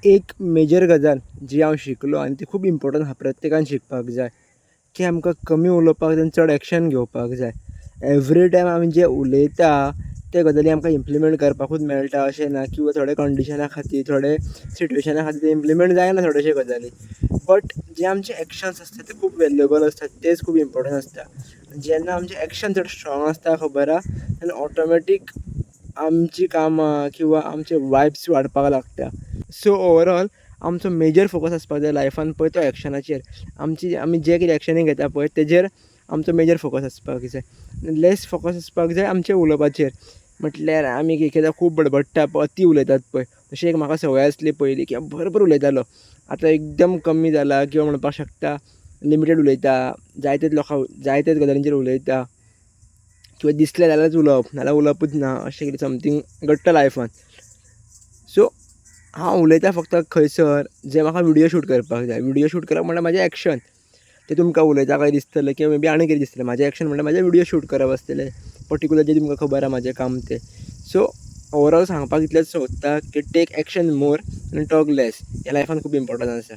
एक मेजर गजाल जी हांव शिकलो आनी ती खूब इम्पॉर्टंट आहा, प्रत्येकान शिकपाक जाय, की आमकां कमी उलोवपाक जाय आनी चड एक्शन घेवपाक जाय. एवरी टायम आमी जे उलयता ते गजाली आमकां इम्प्लिमेंट करपाकूच मेळटा अशें ना, किंवां थोडे कंडिशना खातीर, थोडे सिट्युएशना खातीर ते इम्प्लिमेंट जायना थोड्याशे गजाली. बट जे आमचे एक्शन्स आसता ते खूब वेल्युएबल आसता, तेच खूब इम्पॉर्टंट आसता. जेन्ना आमचे एक्शन चड स्ट्रॉंग आसता खबर आहा, तेन्ना ऑटोमॅटीक आमची कामां किंवां आमचे वायब्स वाडपाक लागता. सो ओवरऑल आमचो मेजर फोकस आसपाक जाय लायफान पळय तो एक्शनाचेर. आमी जे कितें एक्शनी घेता पळय तेजेर आमचो मेजर फोकस आसपाक जाय. लेस फोकस आसपाक जाय आमचे उलोवपाचेर. म्हटल्यार आमी एकएकदां खूब बडबडटा अती उलयतात पळय, तशी एक म्हाका संवय आसली पयलीं की हांव भरपूर उलयतालो. आतां एकदम कमी जाला किंवां म्हणपाक शकता लिमिटेड उलयता, जायत्याच गजालींचेर उलयता, किंवां दिसलें जाल्यारच उलोवप, नाल्यार उलोवपूच ना, अशें कितें समथींग घडटा लायफान. सो हांव उलयतां फक्त खंयसर जे म्हाका विडियो शूट करपाक जाय. विडियो शूट करप म्हणल्यार म्हाजें एक्शन. ते तुमकां उलयता काय दिसतलें किंवां मे बी आनी कितें दिसतलें. म्हाजें एक्शन म्हणल्यार म्हाजें विडियो शूट करप आसतलें. पर्टिक्युलर जे तुमकां खबर आहा म्हाजें काम तें. सो ओवरऑल सांगपाक इतलेंच सोदता की टेक एक्शन मोर आनी टॉक लेस. हें लायफान खूब इम्पॉर्टंट आसा.